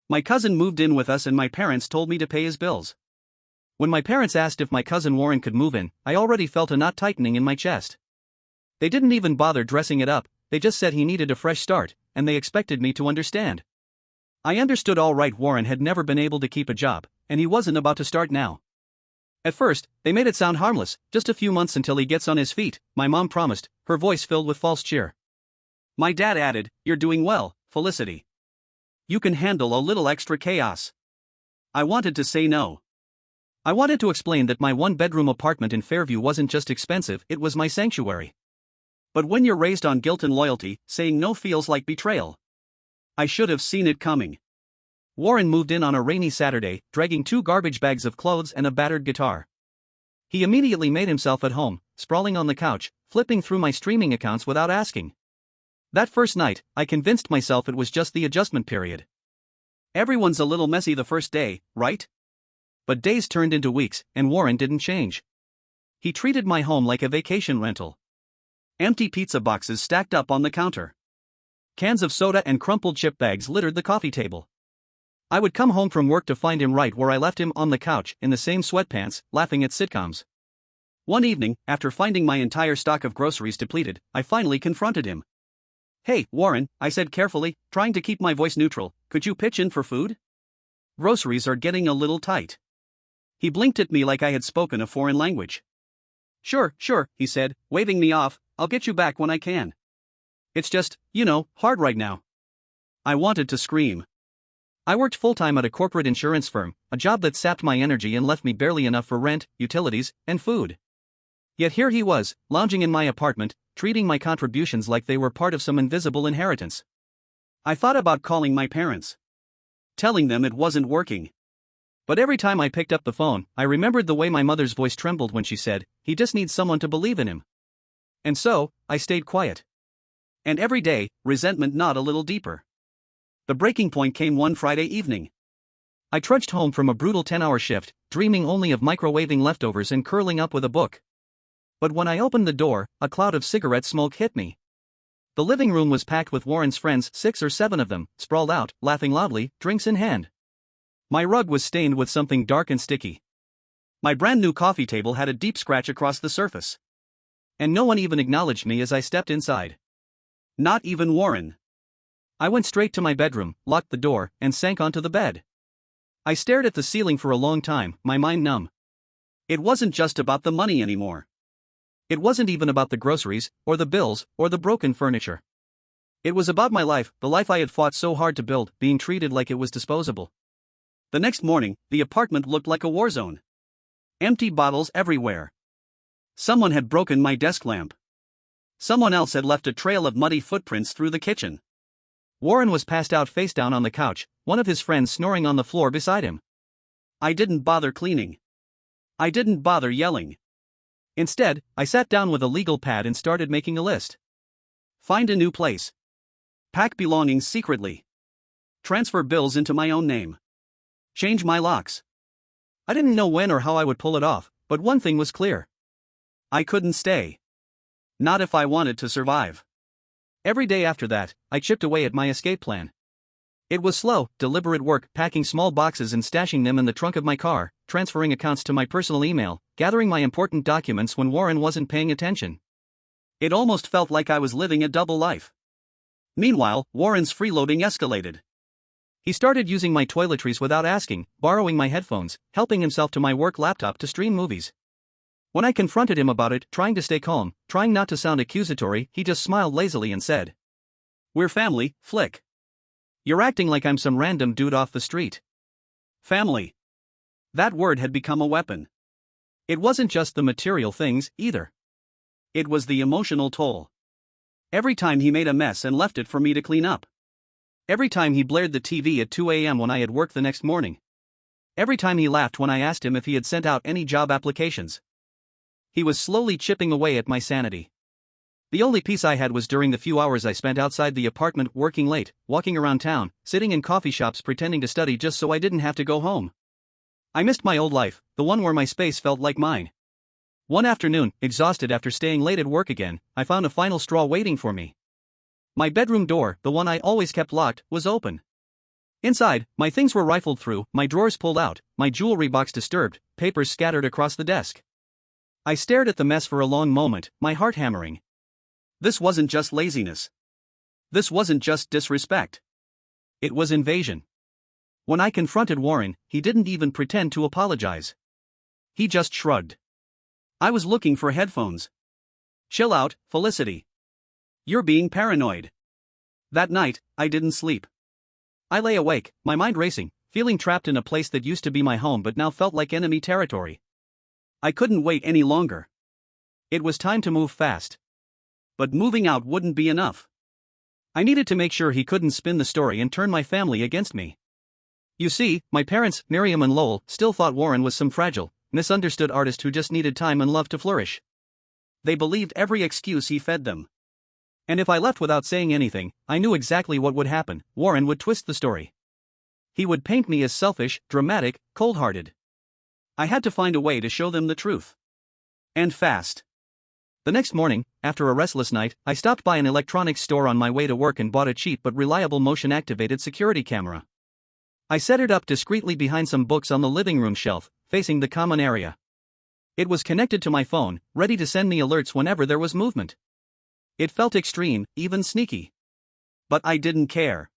My cousin moved in with us and my parents told me to pay his bills. When my parents asked if my cousin Warren could move in, I already felt a knot tightening in my chest. They didn't even bother dressing it up, they just said he needed a fresh start, and they expected me to understand. I understood all right. Warren had never been able to keep a job, and he wasn't about to start now. At first, they made it sound harmless, just a few months until he gets on his feet, my mom promised, her voice filled with false cheer. My dad added, "You're doing well, Felicity. You can handle a little extra chaos." I wanted to say no. I wanted to explain that my one-bedroom apartment in Fairview wasn't just expensive, it was my sanctuary. But when you're raised on guilt and loyalty, saying no feels like betrayal. I should have seen it coming. Warren moved in on a rainy Saturday, dragging 2 garbage bags of clothes and a battered guitar. He immediately made himself at home, sprawling on the couch, flipping through my streaming accounts without asking. That first night, I convinced myself it was just the adjustment period. Everyone's a little messy the first day, right? But days turned into weeks, and Warren didn't change. He treated my home like a vacation rental. Empty pizza boxes stacked up on the counter. Cans of soda and crumpled chip bags littered the coffee table. I would come home from work to find him right where I left him, on the couch, in the same sweatpants, laughing at sitcoms. One evening, after finding my entire stock of groceries depleted, I finally confronted him. "Hey, Warren," I said carefully, trying to keep my voice neutral, "could you pitch in for food? Groceries are getting a little tight." He blinked at me like I had spoken a foreign language. Sure, he said, waving me off, "I'll get you back when I can. It's just, hard right now." I wanted to scream. I worked full-time at a corporate insurance firm, a job that sapped my energy and left me barely enough for rent, utilities, and food. Yet here he was, lounging in my apartment, treating my contributions like they were part of some invisible inheritance. I thought about calling my parents, telling them it wasn't working. But every time I picked up the phone, I remembered the way my mother's voice trembled when she said, "He just needs someone to believe in him." And so, I stayed quiet. And every day, resentment gnawed a little deeper. The breaking point came one Friday evening. I trudged home from a brutal 10-hour shift, dreaming only of microwaving leftovers and curling up with a book. But when I opened the door, a cloud of cigarette smoke hit me. The living room was packed with Warren's friends, 6 or 7 of them, sprawled out, laughing loudly, drinks in hand. My rug was stained with something dark and sticky. My brand new coffee table had a deep scratch across the surface. And no one even acknowledged me as I stepped inside. Not even Warren. I went straight to my bedroom, locked the door, and sank onto the bed. I stared at the ceiling for a long time, my mind numb. It wasn't just about the money anymore. It wasn't even about the groceries, or the bills, or the broken furniture. It was about my life, the life I had fought so hard to build, being treated like it was disposable. The next morning, the apartment looked like a war zone. Empty bottles everywhere. Someone had broken my desk lamp. Someone else had left a trail of muddy footprints through the kitchen. Warren was passed out face down on the couch, one of his friends snoring on the floor beside him. I didn't bother cleaning. I didn't bother yelling. Instead, I sat down with a legal pad and started making a list. Find a new place. Pack belongings secretly. Transfer bills into my own name. Change my locks. I didn't know when or how I would pull it off, but one thing was clear. I couldn't stay. Not if I wanted to survive. Every day after that, I chipped away at my escape plan. It was slow, deliberate work, packing small boxes and stashing them in the trunk of my car, transferring accounts to my personal email, gathering my important documents when Warren wasn't paying attention. It almost felt like I was living a double life. Meanwhile, Warren's freeloading escalated. He started using my toiletries without asking, borrowing my headphones, helping himself to my work laptop to stream movies. When I confronted him about it, trying to stay calm, trying not to sound accusatory, he just smiled lazily and said, "We're family, Flick. You're acting like I'm some random dude off the street." Family. That word had become a weapon. It wasn't just the material things, either. It was the emotional toll. Every time he made a mess and left it for me to clean up. Every time he blared the TV at 2 a.m. when I had work the next morning. Every time he laughed when I asked him if he had sent out any job applications. He was slowly chipping away at my sanity. The only peace I had was during the few hours I spent outside the apartment working late, walking around town, sitting in coffee shops pretending to study just so I didn't have to go home. I missed my old life, the one where my space felt like mine. One afternoon, exhausted after staying late at work again, I found a final straw waiting for me. My bedroom door, the one I always kept locked, was open. Inside, my things were rifled through, my drawers pulled out, my jewelry box disturbed, papers scattered across the desk. I stared at the mess for a long moment, my heart hammering. This wasn't just laziness. This wasn't just disrespect. It was invasion. When I confronted Warren, he didn't even pretend to apologize. He just shrugged. I was looking for headphones. Chill out, Felicity. You're being paranoid. That night, I didn't sleep. I lay awake, my mind racing, feeling trapped in a place that used to be my home but now felt like enemy territory. I couldn't wait any longer. It was time to move fast. But moving out wouldn't be enough. I needed to make sure he couldn't spin the story and turn my family against me. You see, my parents, Miriam and Lowell, still thought Warren was some fragile, misunderstood artist who just needed time and love to flourish. They believed every excuse he fed them. And if I left without saying anything, I knew exactly what would happen. Warren would twist the story. He would paint me as selfish, dramatic, cold-hearted. I had to find a way to show them the truth. And fast. The next morning, after a restless night, I stopped by an electronics store on my way to work and bought a cheap but reliable motion-activated security camera. I set it up discreetly behind some books on the living room shelf, facing the common area. It was connected to my phone, ready to send me alerts whenever there was movement. It felt extreme, even sneaky. But I didn't care.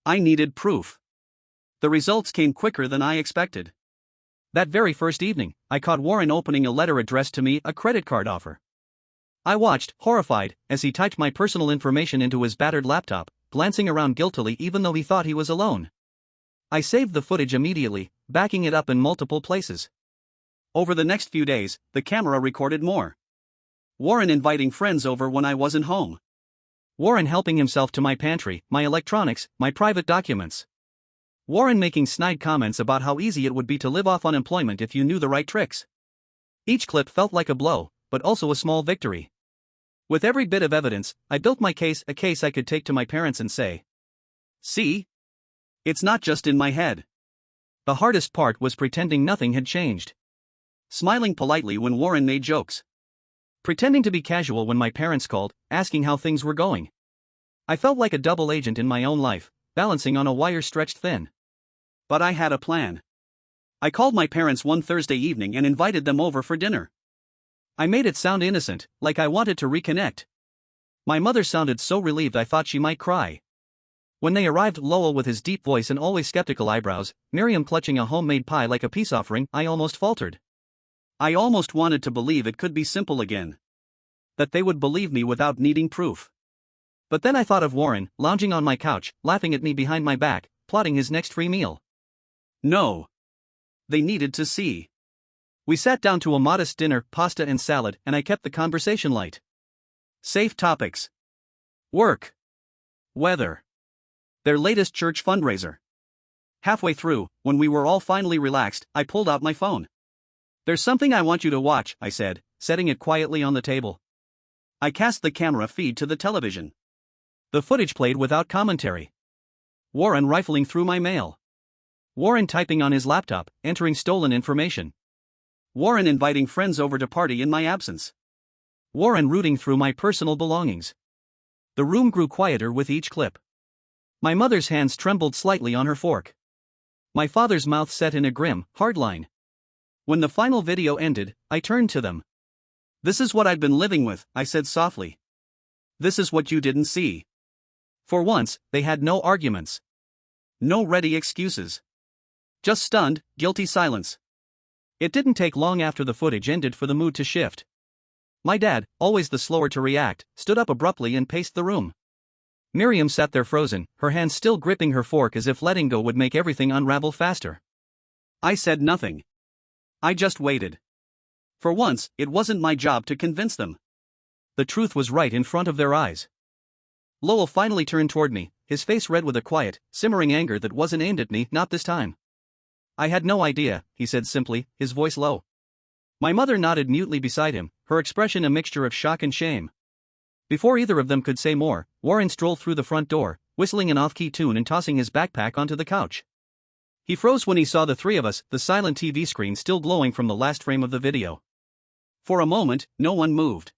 I needed proof. The results came quicker than I expected. That very first evening, I caught Warren opening a letter addressed to me, a credit card offer. I watched, horrified, as he typed my personal information into his battered laptop, glancing around guiltily even though he thought he was alone. I saved the footage immediately, backing it up in multiple places. Over the next few days, the camera recorded more. Warren inviting friends over when I wasn't home. Warren helping himself to my pantry, my electronics, my private documents. Warren making snide comments about how easy it would be to live off unemployment if you knew the right tricks. Each clip felt like a blow, but also a small victory. With every bit of evidence, I built my case, a case I could take to my parents and say, "See? It's not just in my head." The hardest part was pretending nothing had changed. Smiling politely when Warren made jokes. Pretending to be casual when my parents called, asking how things were going. I felt like a double agent in my own life, balancing on a wire stretched thin. But I had a plan. I called my parents one Thursday evening and invited them over for dinner. I made it sound innocent, like I wanted to reconnect. My mother sounded so relieved I thought she might cry. When they arrived, Lowell with his deep voice and always skeptical eyebrows, Miriam clutching a homemade pie like a peace offering, I almost faltered. I almost wanted to believe it could be simple again. That they would believe me without needing proof. But then I thought of Warren, lounging on my couch, laughing at me behind my back, plotting his next free meal. No. They needed to see. We sat down to a modest dinner, pasta and salad, and I kept the conversation light. Safe topics. Work. Weather. Their latest church fundraiser. Halfway through, when we were all finally relaxed, I pulled out my phone. "There's something I want you to watch," I said, setting it quietly on the table. I cast the camera feed to the television. The footage played without commentary. Warren rifling through my mail. Warren typing on his laptop, entering stolen information. Warren inviting friends over to party in my absence. Warren rooting through my personal belongings. The room grew quieter with each clip. My mother's hands trembled slightly on her fork. My father's mouth set in a grim, hard line. When the final video ended, I turned to them. "This is what I've been living with," I said softly. "This is what you didn't see." For once, they had no arguments. No ready excuses. Just stunned, guilty silence. It didn't take long after the footage ended for the mood to shift. My dad, always the slower to react, stood up abruptly and paced the room. Miriam sat there frozen, her hands still gripping her fork as if letting go would make everything unravel faster. I said nothing. I just waited. For once, it wasn't my job to convince them. The truth was right in front of their eyes. Lowell finally turned toward me, his face red with a quiet, simmering anger that wasn't aimed at me, not this time. "I had no idea," he said simply, his voice low. My mother nodded mutely beside him, her expression a mixture of shock and shame. Before either of them could say more, Warren strolled through the front door, whistling an off-key tune and tossing his backpack onto the couch. He froze when he saw the three of us, the silent TV screen still glowing from the last frame of the video. For a moment, no one moved.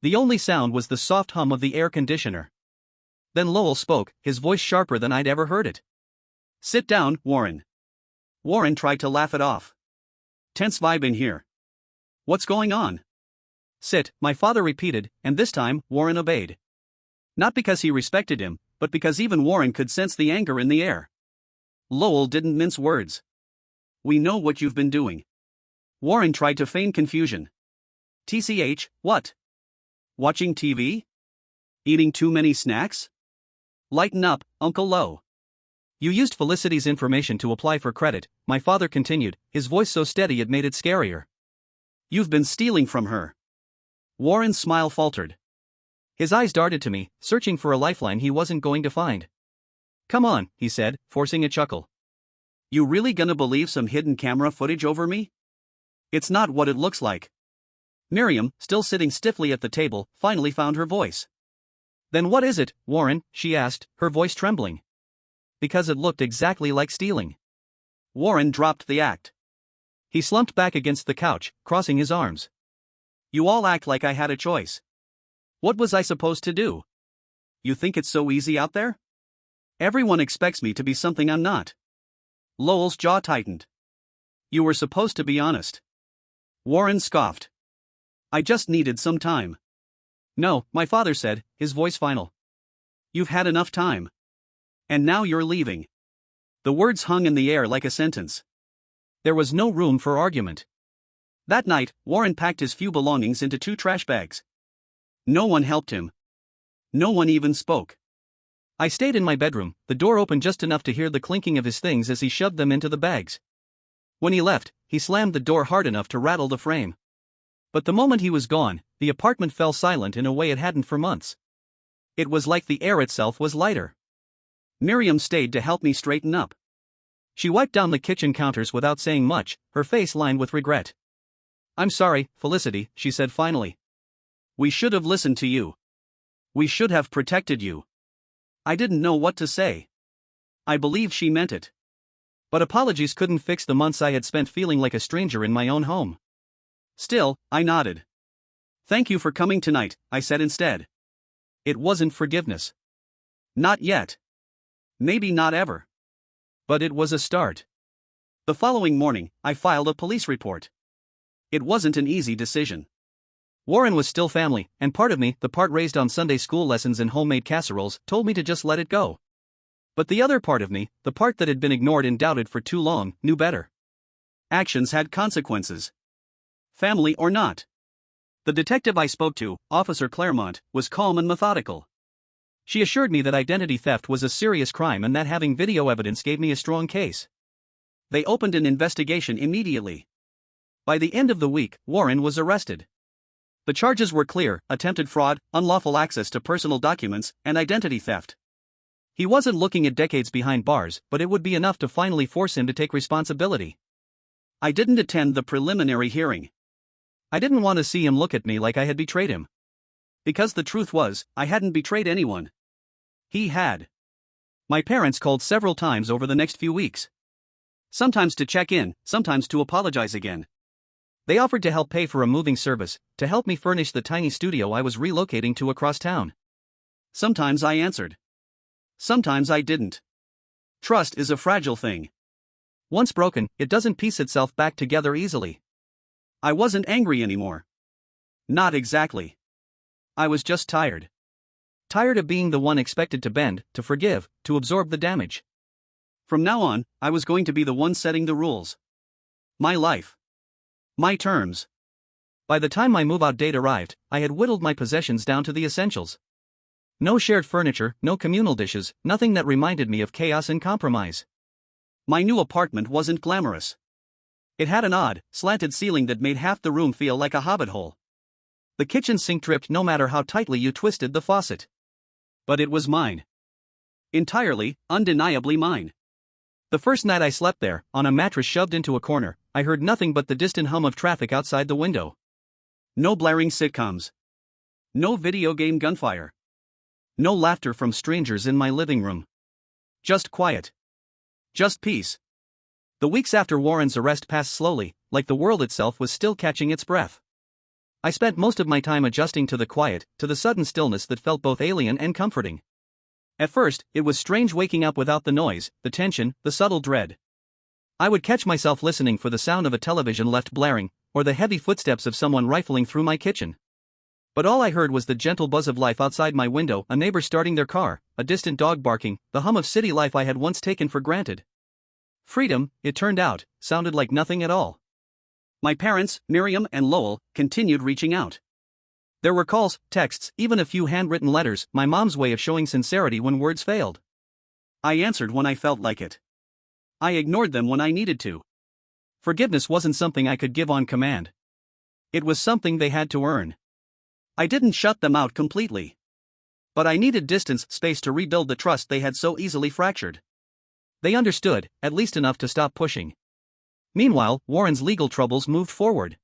The only sound was the soft hum of the air conditioner. Then Lowell spoke, his voice sharper than I'd ever heard it. Sit down, Warren. Warren tried to laugh it off. Tense vibe in here. What's going on? Sit, my father repeated, and this time, Warren obeyed. Not because he respected him, but because even Warren could sense the anger in the air. Lowell didn't mince words. We know what you've been doing. Warren tried to feign confusion. TCH, what? Watching TV? Eating too many snacks? Lighten up, Uncle Low. You used Felicity's information to apply for credit, my father continued, his voice so steady it made it scarier. You've been stealing from her. Warren's smile faltered. His eyes darted to me, searching for a lifeline he wasn't going to find. Come on, he said, forcing a chuckle. You really gonna believe some hidden camera footage over me? It's not what it looks like. Miriam, still sitting stiffly at the table, finally found her voice. Then what is it, Warren? She asked, her voice trembling. Because it looked exactly like stealing. Warren dropped the act. He slumped back against the couch, crossing his arms. You all act like I had a choice. What was I supposed to do? You think it's so easy out there? Everyone expects me to be something I'm not. Lowell's jaw tightened. You were supposed to be honest. Warren scoffed. I just needed some time. No, my father said, his voice final. You've had enough time. And now you're leaving. The words hung in the air like a sentence. There was no room for argument. That night, Warren packed his few belongings into 2 trash bags. No one helped him. No one even spoke. I stayed in my bedroom, the door open just enough to hear the clinking of his things as he shoved them into the bags. When he left, he slammed the door hard enough to rattle the frame. But the moment he was gone, the apartment fell silent in a way it hadn't for months. It was like the air itself was lighter. Miriam stayed to help me straighten up. She wiped down the kitchen counters without saying much, her face lined with regret. I'm sorry, Felicity, she said finally. We should have listened to you. We should have protected you. I didn't know what to say. I believed she meant it. But apologies couldn't fix the months I had spent feeling like a stranger in my own home. Still, I nodded. Thank you for coming tonight, I said instead. It wasn't forgiveness. Not yet. Maybe not ever. But it was a start. The following morning, I filed a police report. It wasn't an easy decision. Warren was still family, and part of me, the part raised on Sunday school lessons and homemade casseroles, told me to just let it go. But the other part of me, the part that had been ignored and doubted for too long, knew better. Actions had consequences. Family or not. The detective I spoke to, Officer Claremont, was calm and methodical. She assured me that identity theft was a serious crime and that having video evidence gave me a strong case. They opened an investigation immediately. By the end of the week, Warren was arrested. The charges were clear: attempted fraud, unlawful access to personal documents, and identity theft. He wasn't looking at decades behind bars, but it would be enough to finally force him to take responsibility. I didn't attend the preliminary hearing. I didn't want to see him look at me like I had betrayed him. Because the truth was, I hadn't betrayed anyone. He had. My parents called several times over the next few weeks. Sometimes to check in, sometimes to apologize again. They offered to help pay for a moving service, to help me furnish the tiny studio I was relocating to across town. Sometimes I answered. Sometimes I didn't. Trust is a fragile thing. Once broken, it doesn't piece itself back together easily. I wasn't angry anymore. Not exactly. I was just tired. Tired of being the one expected to bend, to forgive, to absorb the damage. From now on, I was going to be the one setting the rules. My life. My terms. By the time my move-out date arrived, I had whittled my possessions down to the essentials. No shared furniture, no communal dishes, nothing that reminded me of chaos and compromise. My new apartment wasn't glamorous. It had an odd, slanted ceiling that made half the room feel like a hobbit hole. The kitchen sink dripped no matter how tightly you twisted the faucet. But it was mine. Entirely, undeniably mine. The first night I slept there, on a mattress shoved into a corner, I heard nothing but the distant hum of traffic outside the window. No blaring sitcoms. No video game gunfire. No laughter from strangers in my living room. Just quiet. Just peace. The weeks after Warren's arrest passed slowly, like the world itself was still catching its breath. I spent most of my time adjusting to the quiet, to the sudden stillness that felt both alien and comforting. At first, it was strange waking up without the noise, the tension, the subtle dread. I would catch myself listening for the sound of a television left blaring, or the heavy footsteps of someone rifling through my kitchen. But all I heard was the gentle buzz of life outside my window, a neighbor starting their car, a distant dog barking, the hum of city life I had once taken for granted. Freedom, it turned out, sounded like nothing at all. My parents, Miriam and Lowell, continued reaching out. There were calls, texts, even a few handwritten letters, my mom's way of showing sincerity when words failed. I answered when I felt like it. I ignored them when I needed to. Forgiveness wasn't something I could give on command. It was something they had to earn. I didn't shut them out completely. But I needed distance, space to rebuild the trust they had so easily fractured. They understood, at least enough to stop pushing. Meanwhile, Warren's legal troubles moved forward.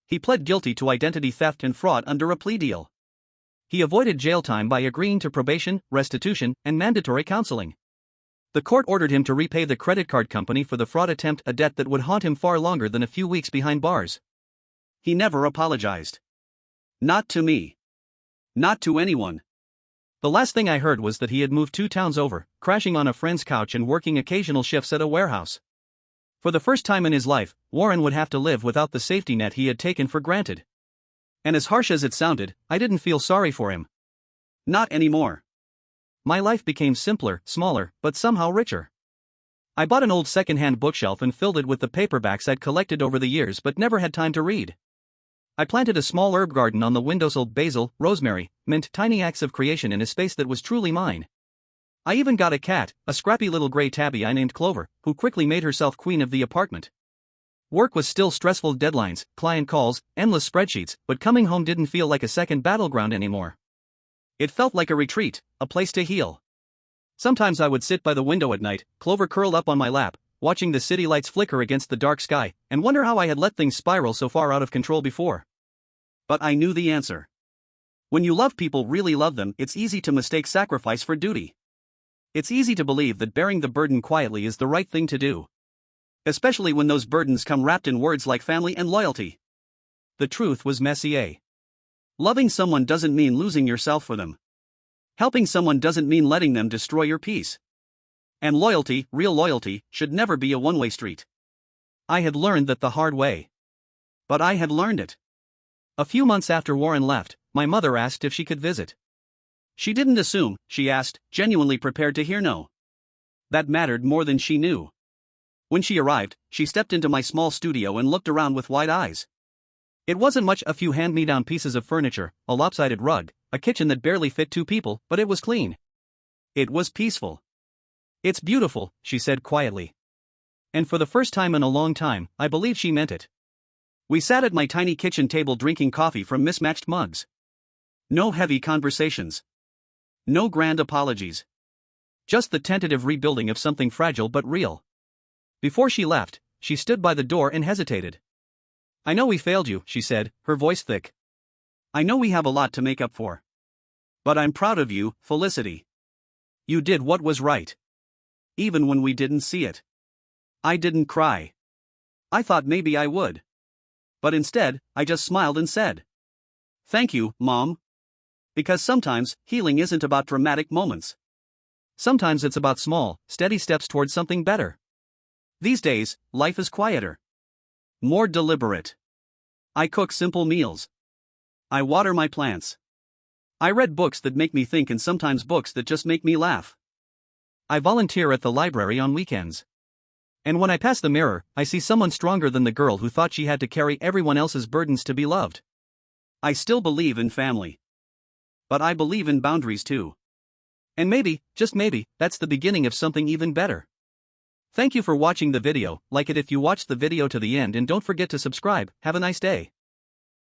He pled guilty to identity theft and fraud under a plea deal. He avoided jail time by agreeing to probation, restitution, and mandatory counseling. The court ordered him to repay the credit card company for the fraud attempt, a debt that would haunt him far longer than a few weeks behind bars. He never apologized. Not to me. Not to anyone. The last thing I heard was that he had moved 2 towns over, crashing on a friend's couch and working occasional shifts at a warehouse. For the first time in his life, Warren would have to live without the safety net he had taken for granted. And as harsh as it sounded, I didn't feel sorry for him. Not anymore. My life became simpler, smaller, but somehow richer. I bought an old second-hand bookshelf and filled it with the paperbacks I'd collected over the years but never had time to read. I planted a small herb garden on the windowsill, basil, rosemary, mint, tiny acts of creation in a space that was truly mine. I even got a cat, a scrappy little gray tabby I named Clover, who quickly made herself queen of the apartment. Work was still stressful, deadlines, client calls, endless spreadsheets, but coming home didn't feel like a second battleground anymore. It felt like a retreat, a place to heal. Sometimes I would sit by the window at night, Clover curled up on my lap, watching the city lights flicker against the dark sky, and wonder how I had let things spiral so far out of control before. But I knew the answer. When you love people, really love them, it's easy to mistake sacrifice for duty. It's easy to believe that bearing the burden quietly is the right thing to do. Especially when those burdens come wrapped in words like family and loyalty. The truth was messy. Loving someone doesn't mean losing yourself for them. Helping someone doesn't mean letting them destroy your peace. And loyalty, real loyalty, should never be a one-way street. I had learned that the hard way. But I had learned it. A few months after Warren left, my mother asked if she could visit. She didn't assume, she asked, genuinely prepared to hear no. That mattered more than she knew. When she arrived, she stepped into my small studio and looked around with wide eyes. It wasn't much, a few hand-me-down pieces of furniture, a lopsided rug, a kitchen that barely fit 2 people, but it was clean. It was peaceful. It's beautiful, she said quietly. And for the first time in a long time, I believe she meant it. We sat at my tiny kitchen table drinking coffee from mismatched mugs. No heavy conversations. No grand apologies. Just the tentative rebuilding of something fragile but real. Before she left, she stood by the door and hesitated. I know we failed you, she said, her voice thick. I know we have a lot to make up for. But I'm proud of you, Felicity. You did what was right. Even when we didn't see it. I didn't cry. I thought maybe I would. But instead, I just smiled and said, "Thank you, Mom." Because sometimes, healing isn't about dramatic moments. Sometimes it's about small, steady steps towards something better. These days, life is quieter. More deliberate. I cook simple meals. I water my plants. I read books that make me think and sometimes books that just make me laugh. I volunteer at the library on weekends. And when I pass the mirror, I see someone stronger than the girl who thought she had to carry everyone else's burdens to be loved. I still believe in family. But I believe in boundaries too. And maybe, just maybe, that's the beginning of something even better. Thank you for watching the video, like it if you watched the video to the end and don't forget to subscribe. Have a nice day.